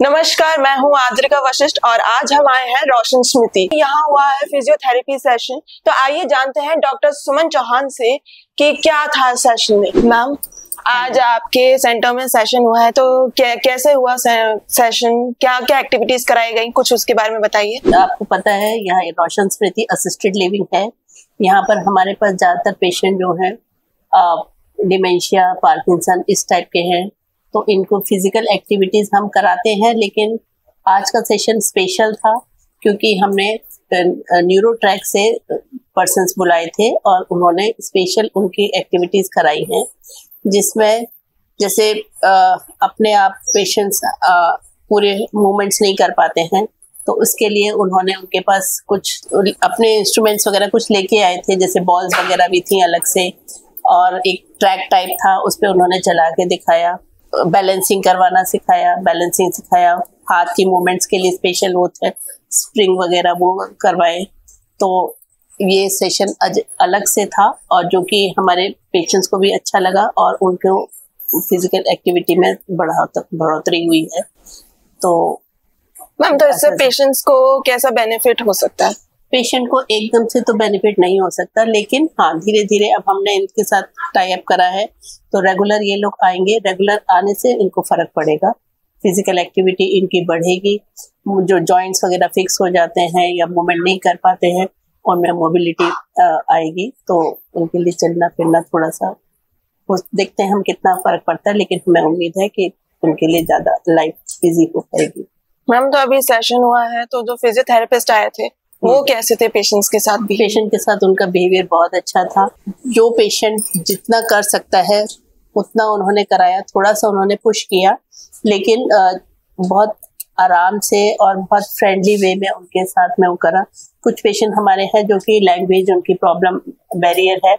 नमस्कार, मैं हूँ आद्रिका वशिष्ठ और आज हम आए हैं रोशन स्मृति। यहाँ हुआ है फिजियोथेरेपी सेशन, तो आइए जानते हैं डॉक्टर सुमन चौहान से कि क्या था सेशन में। मैम, आज आपके सेंटर में सेशन हुआ है, तो कैसे हुआ सेशन, क्या क्या एक्टिविटीज कराई गई, कुछ उसके बारे में बताइए। आपको पता है यहाँ रोशन स्मृति असिस्टेड लिविंग है। यहाँ पर हमारे पास ज्यादातर पेशेंट जो है डिमेंशिया, पार्किंसन इस टाइप के हैं, तो इनको फिजिकल एक्टिविटीज हम कराते हैं। लेकिन आज का सेशन स्पेशल था क्योंकि हमने न्यूरो ट्रैक से पर्सन्स बुलाए थे और उन्होंने स्पेशल उनकी एक्टिविटीज कराई हैं, जिसमें जैसे अपने आप पेशेंट्स पूरे मूवमेंट्स नहीं कर पाते हैं, तो उसके लिए उन्होंने उनके पास कुछ अपने इंस्ट्रूमेंट्स वगैरह कुछ लेके आए थे, जैसे बॉल्स वगैरह भी थी अलग से, और एक ट्रैक टाइप था, उस पर उन्होंने चला के दिखाया, बैलेंसिंग करवाना सिखाया, बैलेंसिंग सिखाया, हाथ की मूवमेंट्स के लिए स्पेशल होता है स्प्रिंग वगैरह वो करवाए। तो ये सेशन अलग से था और जो कि हमारे पेशेंट्स को भी अच्छा लगा और उनको फिजिकल एक्टिविटी में बढ़ोतरी हुई है। तो मैम, तो इससे पेशेंट्स को कैसा बेनिफिट हो सकता है? पेशेंट को एकदम से तो बेनिफिट नहीं हो सकता, लेकिन हाँ धीरे धीरे अब हमने इनके साथ टाई अप करा है, तो रेगुलर ये लोग आएंगे, रेगुलर आने से इनको फर्क पड़ेगा, फिजिकल एक्टिविटी इनकी बढ़ेगी, जो जॉइंट्स वगैरह फिक्स हो जाते हैं या मूवमेंट नहीं कर पाते हैं उनमें मोबिलिटी आएगी, तो उनके लिए चलना फिरना थोड़ा सा देखते हैं हम कितना फर्क पड़ता है, लेकिन हमें उम्मीद है कि उनके लिए ज्यादा लाइफ इजी हो पाएगी। मैम, तो अभी सेशन हुआ है, तो जो फिजियोथेरेपिस्ट आए थे वो कैसे थे पेशेंट्स के साथ? पेशेंट के साथ उनका बिहेवियर बहुत अच्छा था। जो पेशेंट जितना कर सकता है उतना उन्होंने कराया, थोड़ा सा उन्होंने पुश किया, लेकिन बहुत आराम से और बहुत फ्रेंडली वे में उनके साथ में वो करा। कुछ पेशेंट हमारे हैं जो कि लैंग्वेज उनकी प्रॉब्लम बैरियर है,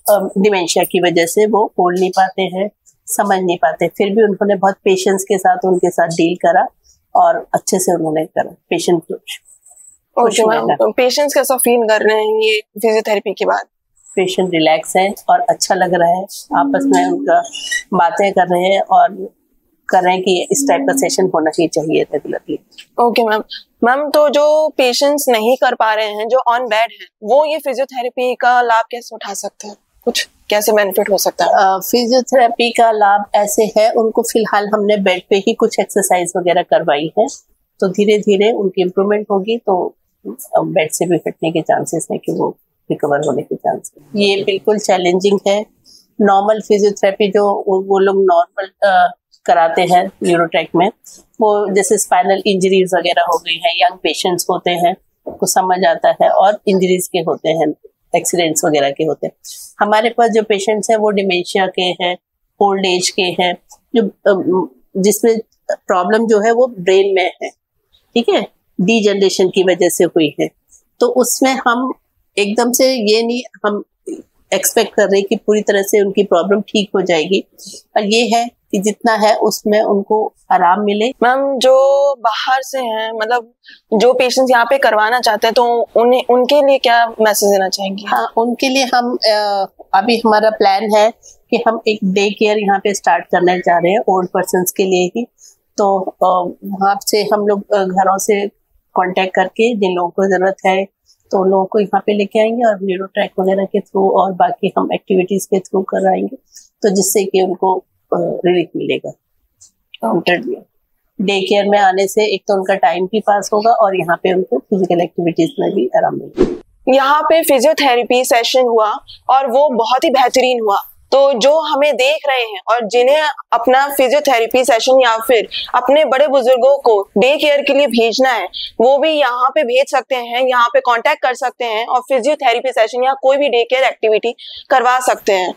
डिमेंशिया की वजह से वो बोल नहीं पाते हैं, समझ नहीं पाते, फिर भी उन्होंने बहुत पेशेंस के साथ उनके साथ डील करा और अच्छे से उन्होंने करा। पेशेंट पेशेंट्स कैसा फील कर रहे हैं ये फिजियोथेरेपी के बाद? पेशेंट रिलैक्स है और अच्छा लग रहा है, आपस में उनका बातें कर रहे हैं और कर रहे हैं कि इस टाइप का सेशन होना ही चाहिए रेगुलरली। Okay ma'am. मैम, तो जो पेशेंट्स नहीं कर पा रहे हैं, जो ऑन बेड हैं, वो ये फिजियोथेरेपी का लाभ कैसे उठा सकते हैं? कुछ कैसे बेनिफिट हो सकता है? फिजियोथेरेपी का लाभ ऐसे है, उनको फिलहाल हमने बेड पे ही कुछ एक्सरसाइज वगैरह करवाई है, तो धीरे धीरे उनकी इम्प्रूवमेंट होगी, तो बेड से भी हटने के चांसेस है कि वो रिकवर होने के चांसेस। ये बिल्कुल चैलेंजिंग है। नॉर्मल फिजियोथेरेपी जो वो लोग नॉर्मल कराते हैं न्यूरोट्रैक में, वो जैसे स्पाइनल इंजरीज वगैरह हो गई है, यंग पेशेंट्स होते हैं, उनको समझ आता है, और इंजरीज के होते हैं, एक्सीडेंट्स वगैरह के होते हैं। हमारे पास जो पेशेंट्स हैं वो डिमेंशिया के हैं, ओल्ड एज के हैं, जो जिसमें प्रॉब्लम जो है वो ब्रेन में है, ठीक है, डीजनरेशन की वजह से हुई है, तो उसमें हम एकदम से ये नहीं हम एक्सपेक्ट कर रहे कि पूरी तरह से उनकी प्रॉब्लम ठीक हो जाएगी, पर ये है कि जितना है उसमें उनको आराम मिले। मैम, जो बाहर से हैं, मतलब जो पेशेंट्स यहाँ पे करवाना चाहते हैं, तो उनके लिए क्या मैसेज देना चाहेंगे? हाँ, उनके लिए हम अभी हमारा प्लान है कि हम एक डे केयर यहाँ पे स्टार्ट करना चाह रहे हैं ओल्ड पर्सन्स के लिए ही, तो वहाँ से हम लोग घरों से कांटेक्ट करके जिन लोगों को जरूरत है तो उन लोगों को यहाँ पे लेके आएंगे और न्यूरो ट्रैक वगैरह के थ्रू और बाकी हम एक्टिविटीज के थ्रू कराएंगे, तो जिससे कि उनको रिलीफ मिलेगा। डे केयर में आने से एक तो उनका टाइम भी पास होगा और यहाँ पे उनको फिजिकल एक्टिविटीज में भी आराम मिलेगा। यहाँ पे फिजियोथेरेपी सेशन हुआ और वो बहुत ही बेहतरीन हुआ, तो जो हमें देख रहे हैं और जिन्हें अपना फिजियोथेरेपी सेशन या फिर अपने बड़े बुजुर्गों को डे केयर के लिए भेजना है, वो भी यहाँ पे भेज सकते हैं, यहाँ पे कांटेक्ट कर सकते हैं और फिजियोथेरेपी सेशन या कोई भी डे केयर एक्टिविटी करवा सकते हैं।